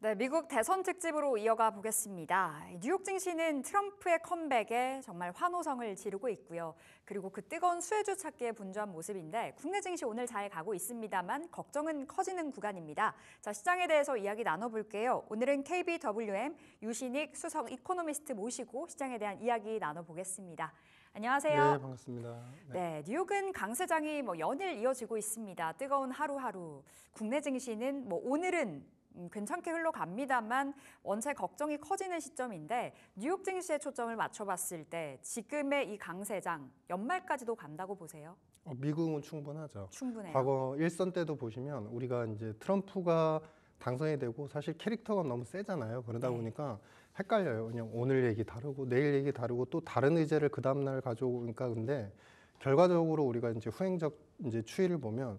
네, 미국 대선 특집으로 이어가 보겠습니다. 뉴욕 증시는 트럼프의 컴백에 정말 환호성을 지르고 있고요. 그리고 그 뜨거운 수혜주 찾기에 분주한 모습인데 국내 증시 오늘 잘 가고 있습니다만 걱정은 커지는 구간입니다. 자, 시장에 대해서 이야기 나눠볼게요. 오늘은 KBWM 유신익 수석 이코노미스트 모시고 시장에 대한 이야기 나눠보겠습니다. 안녕하세요. 네, 반갑습니다. 네, 뉴욕은 강세장이 연일 이어지고 있습니다. 뜨거운 하루하루. 국내 증시는 오늘은 괜찮게 흘러갑니다만 원체 걱정이 커지는 시점인데 뉴욕 증시에 초점을 맞춰봤을 때 지금의 이 강세장 연말까지도 간다고 보세요? 미국은 충분하죠. 충분해요. 과거 일선 때도 보시면 우리가 이제 트럼프가 당선이 되고 사실 캐릭터가 너무 세잖아요. 그러다 보니까 헷갈려요. 그냥 오늘 얘기 다르고 내일 얘기 다르고 또 다른 의제를 그 다음 날 가져오니까. 근데 결과적으로 우리가 이제 후행적 이제 추이를 보면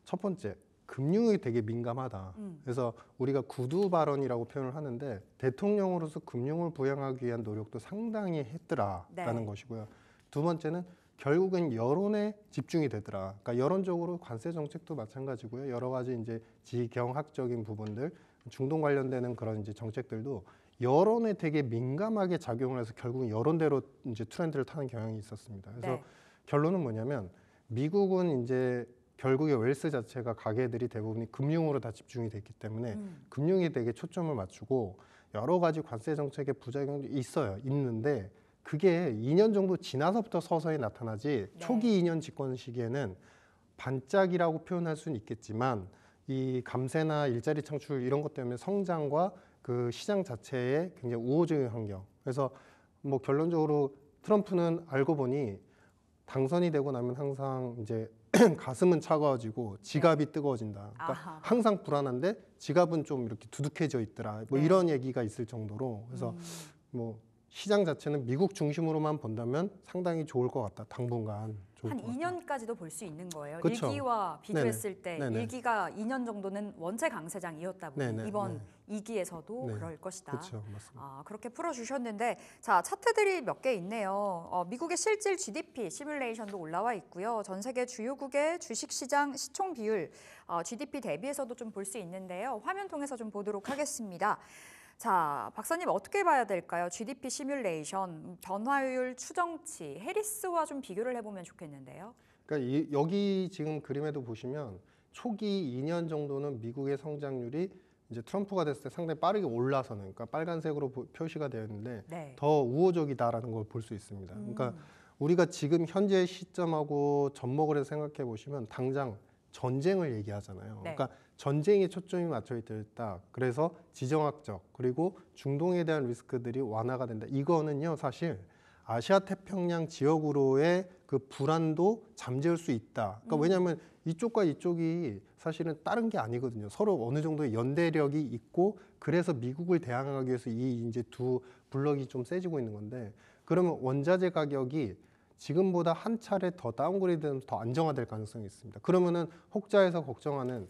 첫 번째, 금융이 되게 민감하다. 그래서 우리가 구두 발언이라고 표현을 하는데 대통령으로서 금융을 부양하기 위한 노력도 상당히 했더라라는 것이고요. 두 번째는 결국엔 여론에 집중이 되더라. 그러니까 여론적으로 관세 정책도 마찬가지고요. 여러 가지 이제 지경학적인 부분들, 중동 관련되는 그런 이제 정책들도 여론에 되게 민감하게 작용을 해서 결국은 여론대로 이제 트렌드를 타는 경향이 있었습니다. 그래서 결론은 뭐냐면 미국은 이제 결국에 웰스 자체가 가계들이 대부분이 금융으로 다 집중이 됐기 때문에 금융에 되게 초점을 맞추고 여러 가지 관세 정책의 부작용도 있는데 그게 2년 정도 지나서부터 서서히 나타나지 초기 2년 집권 시기에는 반짝이라고 표현할 수는 있겠지만 이 감세나 일자리 창출 이런 것 때문에 성장과 그 시장 자체에 굉장히 우호적인 환경. 그래서 결론적으로 트럼프는 알고 보니 당선이 되고 나면 항상 이제 가슴은 차가워지고 지갑이 뜨거워진다. 그러니까 항상 불안한데 지갑은 좀 이렇게 두둑해져 있더라. 이런 얘기가 있을 정도로. 그래서 시장 자체는 미국 중심으로만 본다면 상당히 좋을 것 같다. 당분간. 한 2년까지도 볼 수 있는 거예요. 그쵸. 1기와 비교했을 때 네네. 1기가 2년 정도는 원체 강세장이었다 보니 네네. 이번 2기에서도 그럴 것이다. 그렇죠, 맞습니다. 그렇게 풀어주셨는데 자 차트들이 몇 개 있네요. 미국의 실질 GDP 시뮬레이션도 올라와 있고요. 전 세계 주요국의 주식시장 시총 비율 GDP 대비해서도 좀 볼 수 있는데요. 화면 통해서 좀 보도록 하겠습니다. 자, 박사님 어떻게 봐야 될까요? GDP 시뮬레이션, 변화율 추정치, 해리스와 좀 비교를 해보면 좋겠는데요. 그러니까 여기 지금 그림에도 보시면 초기 2년 정도는 미국의 성장률이 이제 트럼프가 됐을 때 상당히 빠르게 올라서는, 그러니까 빨간색으로 표시가 되어 있는데 더 우호적이다라는 걸 볼 수 있습니다. 그러니까 우리가 지금 현재 시점하고 접목을 해서 생각해 보시면 당장 전쟁을 얘기하잖아요. 그러니까 전쟁에 초점이 맞춰 있다. 그래서 지정학적 그리고 중동에 대한 리스크들이 완화가 된다. 이거는요 사실 아시아 태평양 지역으로의 그 불안도 잠재울 수 있다. 그러니까 왜냐하면 이쪽과 이쪽이 사실은 다른 게 아니거든요. 서로 어느 정도의 연대력이 있고 그래서 미국을 대항하기 위해서 이 이제 두 블럭이 좀 세지고 있는 건데 그러면 원자재 가격이 지금보다 한 차례 더 다운그레이드되면서 더 안정화될 가능성이 있습니다. 그러면은 혹자에서 걱정하는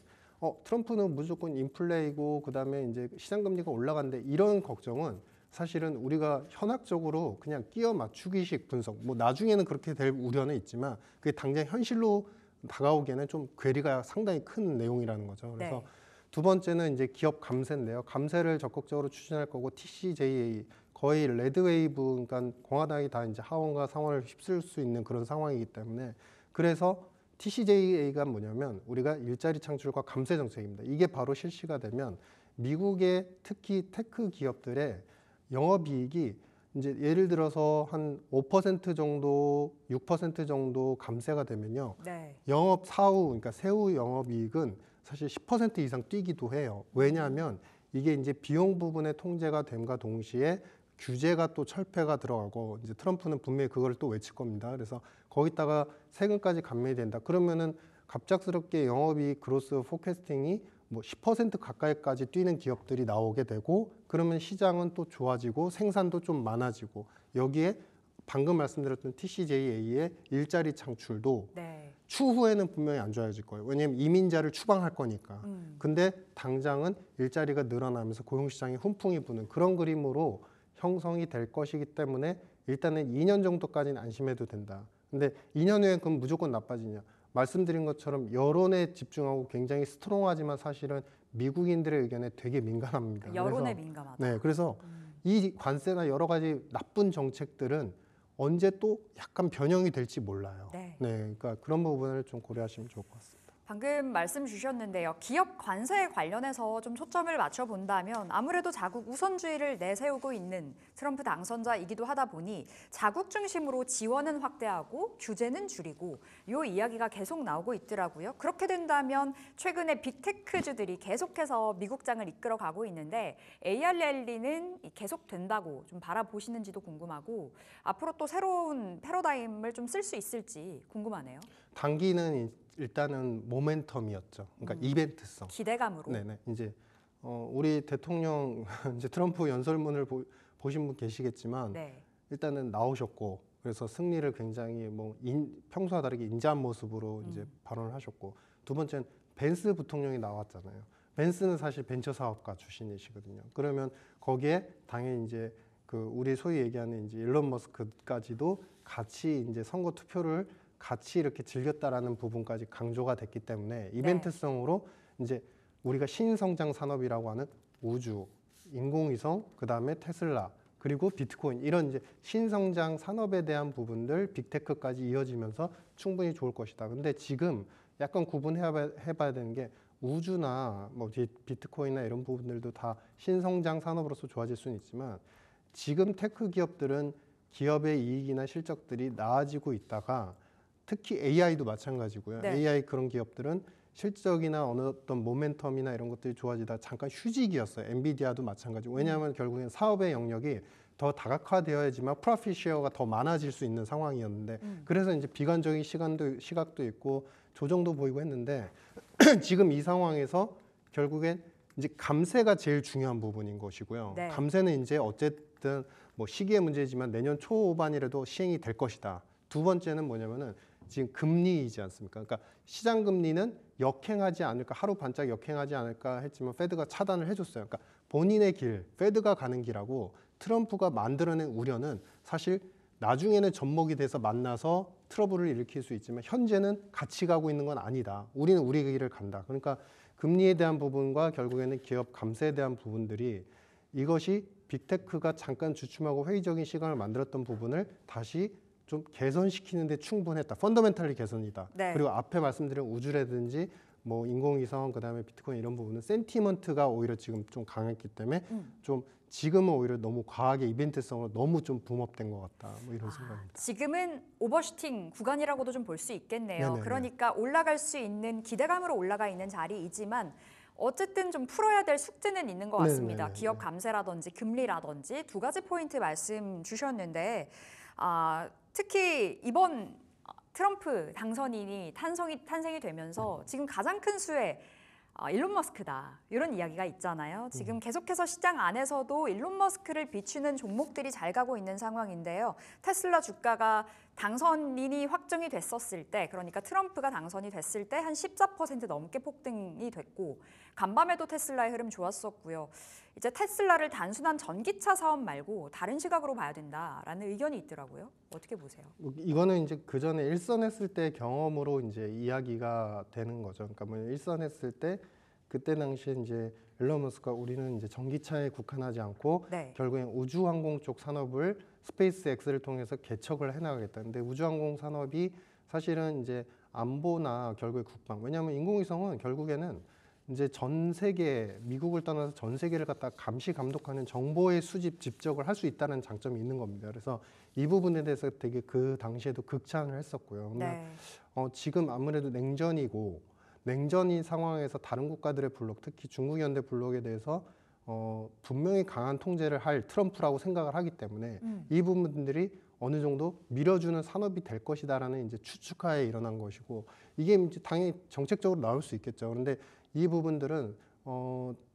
트럼프는 무조건 인플레이고 그다음에 이제 시장 금리가 올라간대 이런 걱정은 사실은 우리가 현학적으로 그냥 끼워 맞추기식 분석 나중에는 그렇게 될 우려는 있지만 그게 당장 현실로 다가오기에는 좀 괴리가 상당히 큰 내용이라는 거죠. 그래서 두 번째는 이제 기업 감세인데요. 감세를 적극적으로 추진할 거고 TCJA 거의 레드웨이브, 그러니까 공화당이 다 이제 하원과 상원을 휩쓸 수 있는 그런 상황이기 때문에 그래서 TCJA가 뭐냐면 우리가 일자리 창출과 감세 정책입니다. 이게 바로 실시가 되면 미국의 특히 테크 기업들의 영업이익이 이제 예를 들어서 한 5% 정도, 6% 정도 감세가 되면요. 영업 사후, 그러니까 세후 영업이익은 사실 10% 이상 뛰기도 해요. 왜냐하면 이게 이제 비용 부분의 통제가 됨과 동시에 규제가 또 철폐가 들어가고 이제 트럼프는 분명히 그걸 또 외칠 겁니다. 그래서 거기다가 세금까지 감면이 된다. 그러면은 갑작스럽게 영업이익 그로스 포캐스팅이 10% 가까이까지 뛰는 기업들이 나오게 되고 그러면 시장은 또 좋아지고 생산도 좀 많아지고 여기에 방금 말씀드렸던 TCJA의 일자리 창출도 추후에는 분명히 안 좋아질 거예요. 왜냐하면 이민자를 추방할 거니까. 근데 당장은 일자리가 늘어나면서 고용시장에 훈풍이 부는 그런 그림으로 형성이 될 것이기 때문에 일단은 2년 정도까지는 안심해도 된다. 근데 2년 후에 그럼 무조건 나빠지냐? 말씀드린 것처럼 여론에 집중하고 굉장히 스트롱하지만 사실은 미국인들의 의견에 되게 민감합니다. 여론에 민감하다. 네, 그래서 이 관세나 여러 가지 나쁜 정책들은 언제 또 약간 변형이 될지 몰라요. 네. 그러니까 그런 부분을 좀 고려하시면 좋을 것 같습니다. 방금 말씀 주셨는데요. 기업 관세에 관련해서 좀 초점을 맞춰본다면 아무래도 자국 우선주의를 내세우고 있는 트럼프 당선자이기도 하다 보니 자국 중심으로 지원은 확대하고 규제는 줄이고 이 이야기가 계속 나오고 있더라고요. 그렇게 된다면 최근에 빅테크주들이 계속해서 미국장을 이끌어가고 있는데 AR 랠리는 계속된다고 좀 바라보시는지도 궁금하고 앞으로 또 새로운 패러다임을 좀 쓸 수 있을지 궁금하네요. 단기는 일단은 모멘텀이었죠. 그러니까 이벤트성. 기대감으로. 네네. 이제 우리 대통령 이제 트럼프 연설문을 보신 분 계시겠지만 네. 일단은 나오셨고 그래서 승리를 굉장히 뭐 평소와 다르게 인자한 모습으로 이제 발언을 하셨고 두 번째는 벤스 부통령이 나왔잖아요. 벤스는 사실 벤처 사업가 출신이시거든요. 그러면 거기에 당연히 이제 그 우리 소위 얘기하는 이제 일론 머스크까지도 같이 이제 선거 투표를 같이 이렇게 즐겼다라는 부분까지 강조가 됐기 때문에 이벤트성으로 이제 우리가 신성장 산업이라고 하는 우주, 인공위성, 그다음에 테슬라, 그리고 비트코인 이런 이제 신성장 산업에 대한 부분들 빅테크까지 이어지면서 충분히 좋을 것이다. 근데 지금 약간 구분해봐야 되는 게 우주나 뭐 비트코인이나 이런 부분들도 다 신성장 산업으로서 좋아질 수는 있지만 지금 테크 기업들은 기업의 이익이나 실적들이 나아지고 있다가 특히 AI도 마찬가지고요. 네. AI 그런 기업들은 실적이나 어느 어떤 모멘텀이나 이런 것들이 좋아지다 잠깐 휴직이었어요. 엔비디아도 마찬가지고. 왜냐하면 결국엔 사업의 영역이 더 다각화되어야지만 프로핏 쉐어가 더 많아질 수 있는 상황이었는데 그래서 이제 비관적인 시각도 있고 조정도 보이고 했는데 지금 이 상황에서 결국엔 이제 감세가 제일 중요한 부분인 것이고요. 네. 감세는 이제 어쨌든 뭐 시기의 문제지만 내년 초반이라도 시행이 될 것이다. 두 번째는 뭐냐면은 지금 금리이지 않습니까? 그러니까 시장 금리는 역행하지 않을까, 하루 반짝 역행하지 않을까 했지만 페드가 차단을 해줬어요. 그러니까 본인의 길, 페드가 가는 길하고 트럼프가 만들어낸 우려는 사실 나중에는 접목이 돼서 만나서 트러블을 일으킬 수 있지만 현재는 같이 가고 있는 건 아니다. 우리는 우리 길을 간다. 그러니까 금리에 대한 부분과 결국에는 기업 감세에 대한 부분들이 이것이 빅테크가 잠깐 주춤하고 회의적인 시간을 만들었던 부분을 다시 좀 개선시키는 데 충분했다. 펀더멘탈리 개선이다. 네. 그리고 앞에 말씀드린 우주라든지 뭐 인공위성 그다음에 비트코인 이런 부분은 센티먼트가 오히려 지금 좀 강했기 때문에 좀 지금은 오히려 너무 과하게 이벤트성으로 너무 좀 붐업된 것 같다. 뭐 이런 생각입니다. 지금은 오버슈팅 구간이라고도 좀 볼 수 있겠네요. 네네네. 그러니까 올라갈 수 있는 기대감으로 올라가 있는 자리이지만 어쨌든 좀 풀어야 될 숙제는 있는 것 같습니다. 네네네. 기업 감세라든지 금리라든지 두 가지 포인트 말씀 주셨는데 특히 이번 트럼프 당선인이 탄생이 되면서 지금 가장 큰 수혜 일론 머스크다 이런 이야기가 있잖아요. 지금 계속해서 시장 안에서도 일론 머스크를 비추는 종목들이 잘 가고 있는 상황인데요. 테슬라 주가가 당선인이 확정이 됐었을 때, 그러니까 트럼프가 당선이 됐을 때 한 14% 넘게 폭등이 됐고 간밤에도 테슬라의 흐름 좋았었고요. 이제 테슬라를 단순한 전기차 사업 말고 다른 시각으로 봐야 된다라는 의견이 있더라고요. 어떻게 보세요? 이거는 이제 그 전에 일선했을 때 경험으로 이제 이야기가 되는 거죠. 그러니까 뭐 일선했을 때 그때 당시에 이제 일론 머스크가 우리는 이제 전기차에 국한하지 않고 네. 결국엔 우주항공 쪽 산업을 스페이스 X를 통해서 개척을 해나가겠다. 근데 우주항공 산업이 사실은 이제 안보나 결국에 국방. 왜냐하면 인공위성은 결국에는 이제 전 세계 미국을 떠나서 전 세계를 갖다 감시 감독하는 정보의 수집 집적을 할 수 있다는 장점이 있는 겁니다. 그래서 이 부분에 대해서 되게 그 당시에도 극찬을 했었고요. 근데 네. 지금 아무래도 냉전인 상황에서 다른 국가들의 블록, 특히 중국 연대 블록에 대해서 분명히 강한 통제를 할 트럼프라고 생각을 하기 때문에 이 부분들이 어느 정도 밀어주는 산업이 될 것이다라는 이제 추측하에 일어난 것이고 이게 이제 당연히 정책적으로 나올 수 있겠죠. 그런데 이 부분들은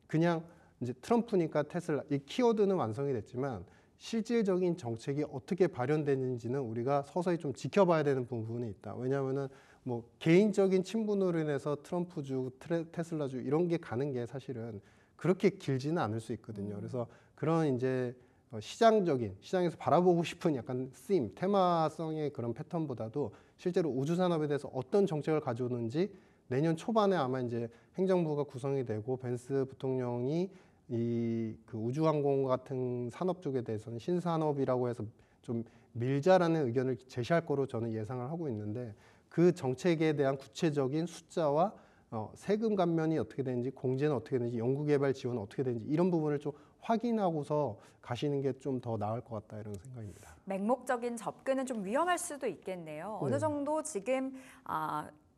그냥 이제 트럼프니까 테슬라 이 키워드는 완성이 됐지만 실질적인 정책이 어떻게 발현되는지는 우리가 서서히 좀 지켜봐야 되는 부분이 있다. 왜냐하면은 뭐 개인적인 친분으로 인해서 트럼프주, 테슬라주 이런 게 가는 게 사실은 그렇게 길지는 않을 수 있거든요. 그래서 그런 이제 시장에서 바라보고 싶은 약간 테마성의 그런 패턴보다도 실제로 우주 산업에 대해서 어떤 정책을 가져오는지 내년 초반에 아마 이제 행정부가 구성이 되고 벤스 부통령이 이 그 우주항공 같은 산업 쪽에 대해서는 신산업이라고 해서 좀 밀자라는 의견을 제시할 거로 저는 예상을 하고 있는데 그 정책에 대한 구체적인 숫자와 세금 감면이 어떻게 되는지, 공제는 어떻게 되는지, 연구개발 지원은 어떻게 되는지 이런 부분을 좀 확인하고서 가시는 게 좀 더 나을 것 같다 이런 생각입니다. 맹목적인 접근은 좀 위험할 수도 있겠네요. 어느 네. 정도 지금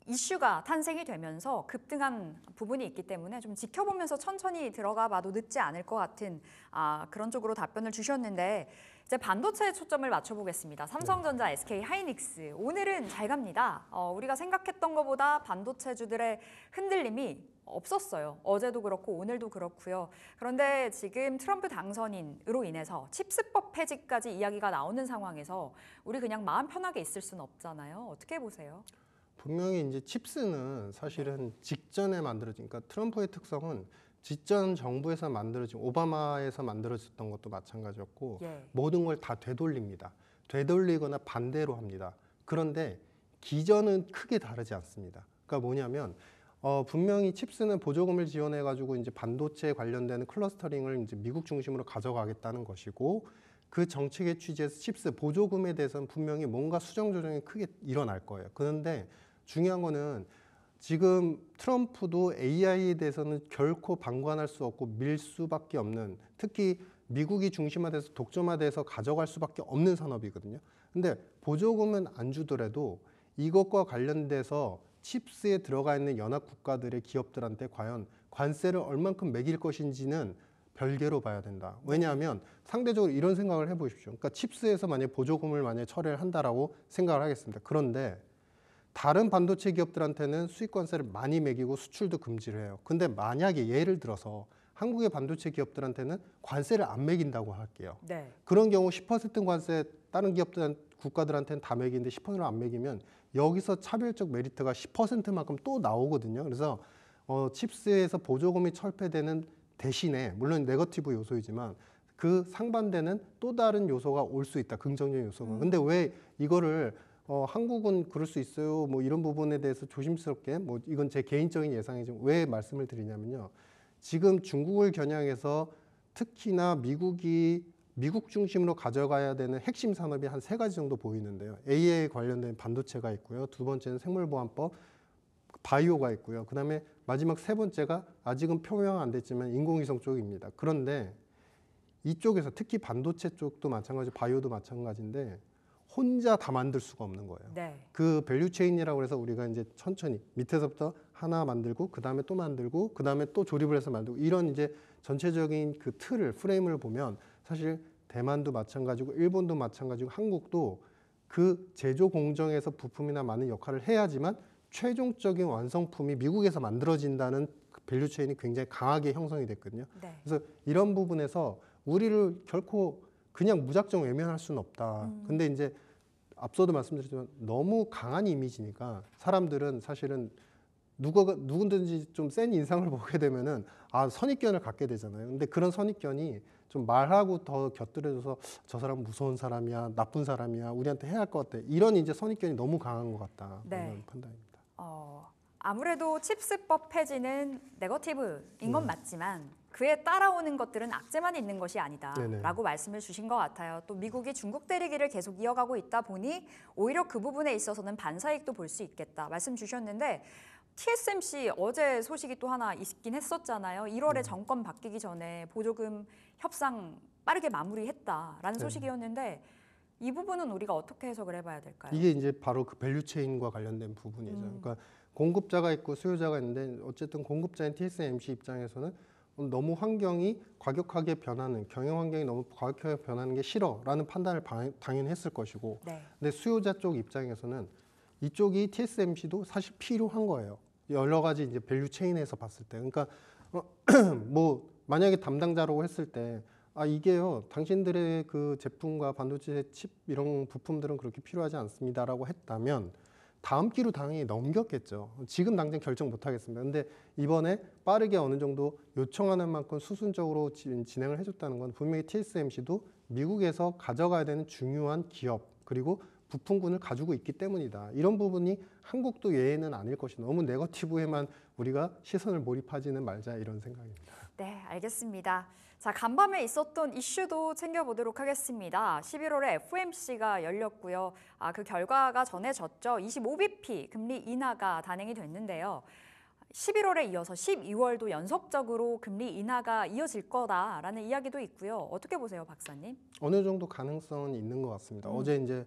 이슈가 탄생이 되면서 급등한 부분이 있기 때문에 좀 지켜보면서 천천히 들어가 봐도 늦지 않을 것 같은 그런 쪽으로 답변을 주셨는데 이제 반도체에 초점을 맞춰보겠습니다. 삼성전자, SK 하이닉스 오늘은 잘 갑니다. 우리가 생각했던 것보다 반도체주들의 흔들림이 없었어요. 어제도 그렇고 오늘도 그렇고요. 그런데 지금 트럼프 당선인으로 인해서 칩스법 폐지까지 이야기가 나오는 상황에서 우리 그냥 마음 편하게 있을 수는 없잖아요. 어떻게 보세요? 분명히 이제 칩스는 사실은 직전에 만들어진, 그러니까 트럼프의 특성은 직전 정부에서 만들어진, 오바마에서 만들어졌던 것도 마찬가지였고 모든 걸 다 되돌립니다. 되돌리거나 반대로 합니다. 그런데 기전은 크게 다르지 않습니다. 그러니까 뭐냐면 분명히 칩스는 보조금을 지원해 가지고 이제 반도체 관련되는 클러스터링을 이제 미국 중심으로 가져가겠다는 것이고 그 정책의 취지에서 칩스 보조금에 대해서는 분명히 뭔가 수정 조정이 크게 일어날 거예요. 그런데 중요한 거는 지금 트럼프도 AI에 대해서는 결코 방관할 수 없고 밀 수밖에 없는, 특히 미국이 중심화돼서 독점화돼서 가져갈 수밖에 없는 산업이거든요. 근데 보조금은 안 주더라도 이것과 관련돼서 칩스에 들어가 있는 연합 국가들의 기업들한테 과연 관세를 얼만큼 매길 것인지는 별개로 봐야 된다. 왜냐하면 상대적으로 이런 생각을 해보십시오. 그러니까 칩스에서 만약 보조금을 만약 철회를 한다라고 생각을 하겠습니다. 그런데 다른 반도체 기업들한테는 수익관세를 많이 매기고 수출도 금지를 해요. 근데 만약에 예를 들어서 한국의 반도체 기업들한테는 관세를 안 매긴다고 할게요. 그런 경우 10% 관세 다른 국가들한테는 다 매기는데 10%를 안 매기면 여기서 차별적 메리트가 10%만큼 또 나오거든요. 그래서 칩스에서 보조금이 철폐되는 대신에 물론 네거티브 요소이지만 그 상반되는 또 다른 요소가 올 수 있다. 긍정적인 요소가. 근데 왜 이거를 한국은 그럴 수 있어요. 뭐 이런 부분에 대해서 조심스럽게 뭐 이건 제 개인적인 예상이지만 왜 말씀을 드리냐면요. 지금 중국을 겨냥해서 특히나 미국 중심으로 가져가야 되는 핵심 산업이 한 3가지 정도 보이는데요. AI에 관련된 반도체가 있고요. 두 번째는 생물보안법, 바이오가 있고요. 그다음에 마지막 3번째가 아직은 표명 안 됐지만 인공위성 쪽입니다. 그런데 이쪽에서 특히 반도체 쪽도 마찬가지, 바이오도 마찬가지인데 혼자 다 만들 수가 없는 거예요. 그 밸류체인이라고 해서 우리가 이제 천천히 밑에서부터 하나 만들고 그다음에 또 만들고 그다음에 또 조립을 해서 만들고 이런 이제 전체적인 그 틀을 프레임을 보면 사실 대만도 마찬가지고 일본도 마찬가지고 한국도 그 제조 공정에서 부품이나 많은 역할을 해야지만 최종적인 완성품이 미국에서 만들어진다는 그 밸류체인이 굉장히 강하게 형성이 됐거든요. 그래서 이런 부분에서 우리를 결코 그냥 무작정 외면할 수는 없다. 근데 이제 앞서도 말씀드렸지만 너무 강한 이미지니까 사람들은 사실은 누구든지 좀 센 인상을 보게 되면은 선입견을 갖게 되잖아요. 근데 그런 선입견이 좀 말하고 더 곁들여져서 저 사람 무서운 사람이야, 나쁜 사람이야, 우리한테 해야 할 것 같아. 이런 이제 선입견이 너무 강한 것 같다. 이런 판단입니다. 아무래도 칩스법 폐지는 네거티브인 건 맞지만 그에 따라오는 것들은 악재만 있는 것이 아니다라고 말씀을 주신 것 같아요. 또 미국이 중국 때리기를 계속 이어가고 있다 보니 오히려 그 부분에 있어서는 반사이익도 볼 수 있겠다 말씀 주셨는데 TSMC 어제 소식이 또 하나 있긴 했었잖아요. 1월에 정권 바뀌기 전에 보조금 협상 빠르게 마무리했다라는 소식이었는데 이 부분은 우리가 어떻게 해석을 해봐야 될까요? 이게 이제 바로 그 밸류체인과 관련된 부분이죠. 그러니까 공급자가 있고 수요자가 있는데 어쨌든 공급자인 TSMC 입장에서는 너무 환경이 과격하게 변하는, 경영 환경이 너무 과격하게 변하는 게 싫어라는 판단을 당연히 했을 것이고 근데 수요자 쪽 입장에서는 이쪽이 TSMC도 사실 필요한 거예요. 여러 가지 이제 밸류 체인에서 봤을 때. 그러니까 뭐 만약에 담당자라고 했을 때 이게요. 당신들의 그 제품과 반도체 칩 이런 부품들은 그렇게 필요하지 않습니다라고 했다면 다음 기로 당연히 넘겼겠죠. 지금 당장 결정 못 하겠습니다. 근데 이번에 빠르게 어느 정도 요청하는 만큼 수순적으로 진행을 해줬다는 건 분명히 TSMC도 미국에서 가져가야 되는 중요한 기업 그리고 부품군을 가지고 있기 때문이다. 이런 부분이 한국도 예외는 아닐 것이다. 너무 네거티브에만 우리가 시선을 몰입하지는 말자 이런 생각입니다. 네, 알겠습니다. 자, 간밤에 있었던 이슈도 챙겨보도록 하겠습니다. 11월에 FOMC가 열렸고요. 그 결과가 전해졌죠. 25bp 금리 인하가 단행이 됐는데요. 11월에 이어서 12월도 연속적으로 금리 인하가 이어질 거다라는 이야기도 있고요. 어떻게 보세요, 박사님? 어느 정도 가능성은 있는 것 같습니다. 어제 이제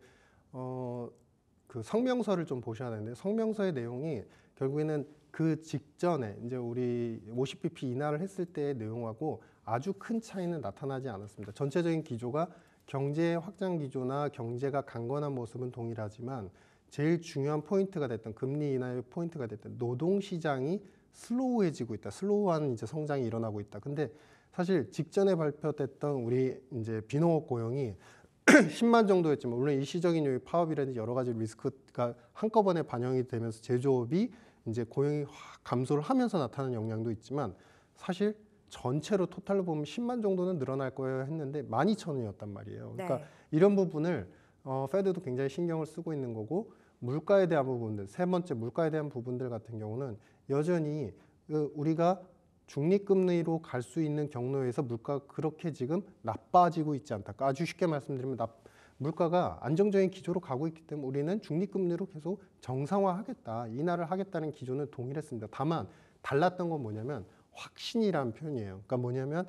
그 성명서를 좀 보셔야 되는데 성명서의 내용이 결국에는 그 직전에 이제 우리 50bp 인하를 했을 때의 내용하고 아주 큰 차이는 나타나지 않았습니다. 전체적인 기조가 경제 확장 기조나 경제가 강건한 모습은 동일하지만 제일 중요한 포인트가 됐던 금리 인하의 포인트가 됐던 노동 시장이 슬로우해지고 있다. 슬로우한 이제 성장이 일어나고 있다. 근데 사실 직전에 발표됐던 우리 이제 비농업 고용이 10만 정도였지만 물론 일시적인 요인 파업이라든지 여러 가지 리스크가 한꺼번에 반영이 되면서 제조업이 이제 고용이 확 감소를 하면서 나타나는 영향도 있지만 사실 전체로 토탈로 보면 10만 정도는 늘어날 거예요 했는데 12,000원이었단 말이에요. 그러니까 네. 이런 부분을 페드도 굉장히 신경을 쓰고 있는 거고 물가에 대한 부분들, 세 번째 물가에 대한 부분들 같은 경우는 여전히 우리가 중립금리로 갈 수 있는 경로에서 물가가 그렇게 지금 나빠지고 있지 않다. 그러니까 아주 쉽게 말씀드리면 물가가 안정적인 기조로 가고 있기 때문에 우리는 중립금리로 계속 정상화하겠다, 인하를 하겠다는 기조는 동일했습니다. 다만 달랐던 건 뭐냐면 확신이라는 표현이에요. 그러니까 뭐냐면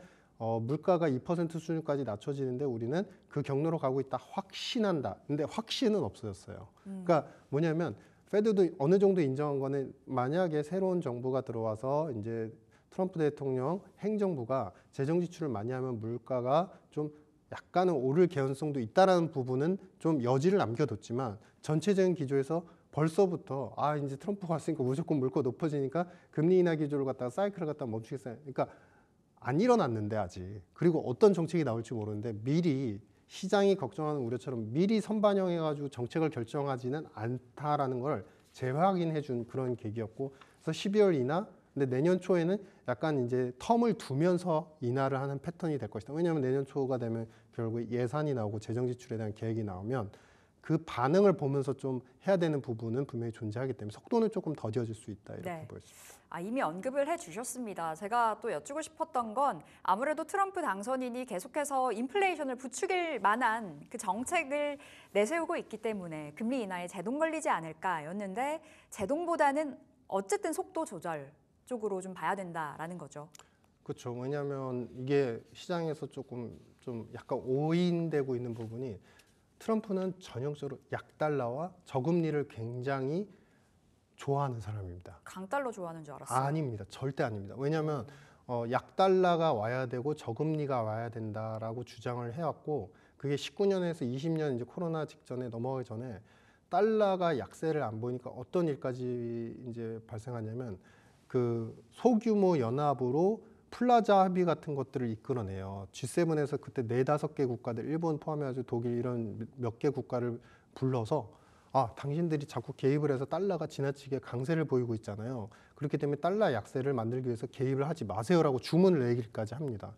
물가가 2% 수준까지 낮춰지는데 우리는 그 경로로 가고 있다, 확신한다. 근데 확신은 없어졌어요. 그러니까 뭐냐면 페드도 어느 정도 인정한 거는 만약에 새로운 정부가 들어와서 이제 트럼프 대통령 행정부가 재정 지출을 많이 하면 물가가 좀 약간은 오를 개연성도 있다라는 부분은 좀 여지를 남겨뒀지만 전체적인 기조에서 벌써부터 이제 트럼프가 왔으니까 무조건 물가 높아지니까 금리 인하 기조를 갖다가 사이클을 갖다가 멈추겠어요. 그러니까 안 일어났는데 아직. 그리고 어떤 정책이 나올지 모르는데 미리 시장이 걱정하는 우려처럼 미리 선반영해가지고 정책을 결정하지는 않다라는 걸 재확인해준 그런 계기였고 그래서 12월 인하 근데 내년 초에는 약간 이제 텀을 두면서 인하를 하는 패턴이 될 것이다. 왜냐하면 내년 초가 되면 결국 예산이 나오고 재정 지출에 대한 계획이 나오면 그 반응을 보면서 좀 해야 되는 부분은 분명히 존재하기 때문에 속도는 조금 더뎌질 수 있다 이렇게 네. 보였습니다. 이미 언급을 해주셨습니다. 제가 또 여쭈고 싶었던 건 아무래도 트럼프 당선인이 계속해서 인플레이션을 부추길 만한 그 정책을 내세우고 있기 때문에 금리 인하에 제동 걸리지 않을까였는데 제동보다는 어쨌든 속도 조절 쪽으로 좀 봐야 된다라는 거죠. 그렇죠. 왜냐하면 이게 시장에서 조금 좀 약간 오인되고 있는 부분이 트럼프는 전형적으로 약달러와 저금리를 굉장히 좋아하는 사람입니다. 강달러 좋아하는 줄 알았어요. 아닙니다. 절대 아닙니다. 왜냐하면 약달러가 와야 되고 저금리가 와야 된다라고 주장을 해왔고 그게 19년에서 20년 이제 코로나 직전에 넘어가기 전에 달러가 약세를 안 보이니까 어떤 일까지 이제 발생하냐면 그 소규모 연합으로 플라자 합의 같은 것들을 이끌어내요. G7에서 그때 4-5개 국가들, 일본 포함해가지고 독일 이런 몇 개 국가를 불러서 당신들이 자꾸 개입을 해서 달러가 지나치게 강세를 보이고 있잖아요. 그렇기 때문에 달러 약세를 만들기 위해서 개입을 하지 마세요라고 주문을 내기까지 합니다.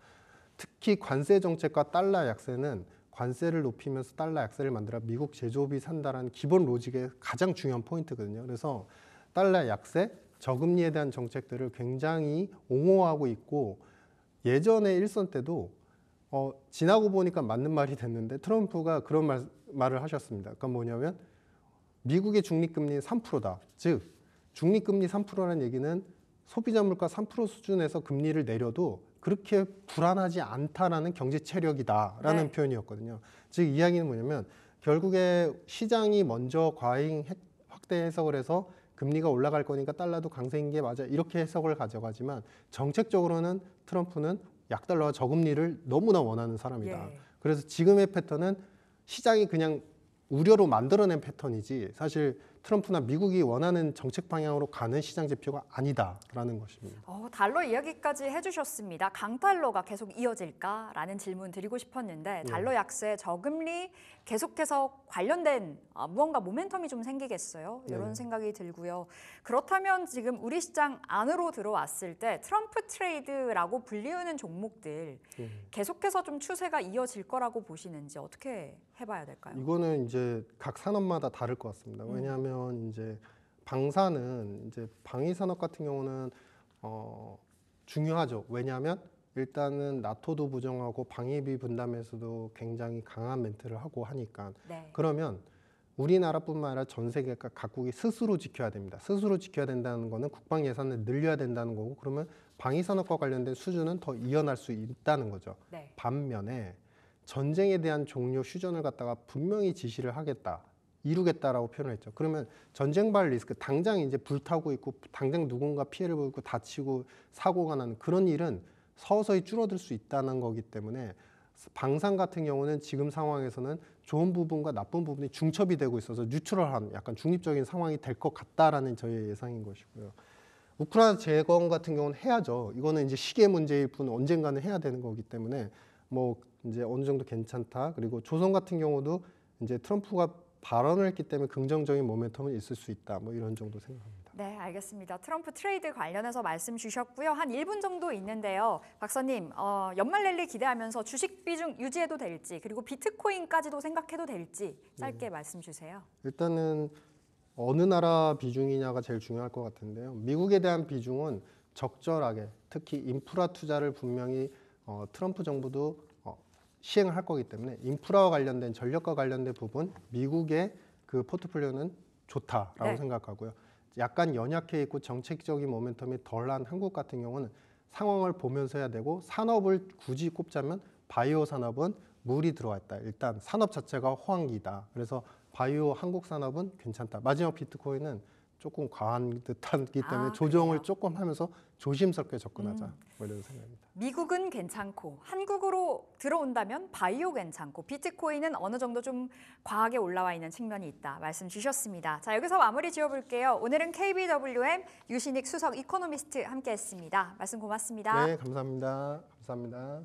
특히 관세 정책과 달러 약세는 관세를 높이면서 달러 약세를 만들어 미국 제조업이 산다라는 기본 로직의 가장 중요한 포인트거든요. 그래서 달러 약세, 저금리에 대한 정책들을 굉장히 옹호하고 있고 예전에 일선 때도 지나고 보니까 맞는 말이 됐는데 트럼프가 그런 말을 하셨습니다. 그러니까 뭐냐면 미국의 중립금리는 3%다. 즉 중립금리 3%라는 얘기는 소비자 물가 3% 수준에서 금리를 내려도 그렇게 불안하지 않다라는 경제 체력이다라는 네. 표현이었거든요. 즉 이야기는 뭐냐면 결국에 시장이 먼저 과잉 확대 해석을 해서 금리가 올라갈 거니까 달러도 강세인 게 맞아 이렇게 해석을 가져가지만 정책적으로는 트럼프는 약달러와 저금리를 너무나 원하는 사람이다. 예. 그래서 지금의 패턴은 시장이 그냥 우려로 만들어낸 패턴이지 사실 트럼프나 미국이 원하는 정책 방향으로 가는 시장 지표가 아니다라는 것입니다. 달러 이야기까지 해주셨습니다. 강달러가 계속 이어질까라는 질문 드리고 싶었는데 달러 약세, 저금리 계속해서 관련된 무언가 모멘텀이 좀 생기겠어요? 이런 생각이 들고요. 그렇다면 지금 우리 시장 안으로 들어왔을 때 트럼프 트레이드라고 불리우는 종목들 계속해서 좀 추세가 이어질 거라고 보시는지 어떻게 해봐야 될까요? 이거는 이제 각 산업마다 다를 것 같습니다. 왜냐하면 이제 방사는 이제 방위 산업 같은 경우는 중요하죠. 왜냐하면 일단은 나토도 부정하고 방위비 분담에서도 굉장히 강한 멘트를 하고 하니까. 그러면 우리나라뿐만 아니라 전 세계가 각국이 스스로 지켜야 됩니다. 스스로 지켜야 된다는 거는 국방 예산을 늘려야 된다는 거고, 그러면 방위 산업과 관련된 수준은 더 이어날 수 있다는 거죠. 반면에 전쟁에 대한 종료 휴전을 갖다가 분명히 지시를 하겠다, 이루겠다라고 표현을 했죠. 그러면 전쟁발 리스크, 당장 이제 불타고 있고 당장 누군가 피해를 보고 다치고 사고가 나는 그런 일은 서서히 줄어들 수 있다는 거기 때문에 방산 같은 경우는 지금 상황에서는 좋은 부분과 나쁜 부분이 중첩이 되고 있어서 뉴트럴한 약간 중립적인 상황이 될 것 같다라는 저희의 예상인 것이고요. 우크라이나 재건 같은 경우는 해야죠. 이거는 이제 시기의 문제일 뿐 언젠가는 해야 되는 거기 때문에 뭐 이제 어느 정도 괜찮다. 그리고 조선 같은 경우도 이제 트럼프가 발언을 했기 때문에 긍정적인 모멘텀은 있을 수 있다. 뭐 이런 정도 생각합니다. 네, 알겠습니다. 트럼프 트레이드 관련해서 말씀 주셨고요. 한 1분 정도 있는데요. 박사님, 연말 랠리 기대하면서 주식 비중 유지해도 될지, 그리고 비트코인까지도 생각해도 될지 짧게 말씀 주세요. 일단은 어느 나라 비중이냐가 제일 중요할 것 같은데요. 미국에 대한 비중은 적절하게, 특히 인프라 투자를 분명히 트럼프 정부도 시행을 할 거기 때문에 인프라와 관련된 전력과 관련된 부분 미국의 그 포트폴리오는 좋다라고 생각하고요. 약간 연약해 있고 정책적인 모멘텀이 덜한 한국 같은 경우는 상황을 보면서 해야 되고, 산업을 굳이 꼽자면 바이오 산업은 물이 들어와 있다. 일단 산업 자체가 호황기다. 그래서 바이오 한국 산업은 괜찮다. 마지막 비트코인은 조금 과한 듯하기 때문에 조정을 조금 하면서 조심스럽게 접근하자. 뭐 이런 생각입니다. 미국은 괜찮고 한국으로 들어온다면 바이오 괜찮고 비트코인은 어느 정도 좀 과하게 올라와 있는 측면이 있다 말씀 주셨습니다. 자, 여기서 마무리 지어볼게요. 오늘은 KBWM 유신익 수석 이코노미스트 함께했습니다. 말씀 고맙습니다. 네, 감사합니다. 감사합니다.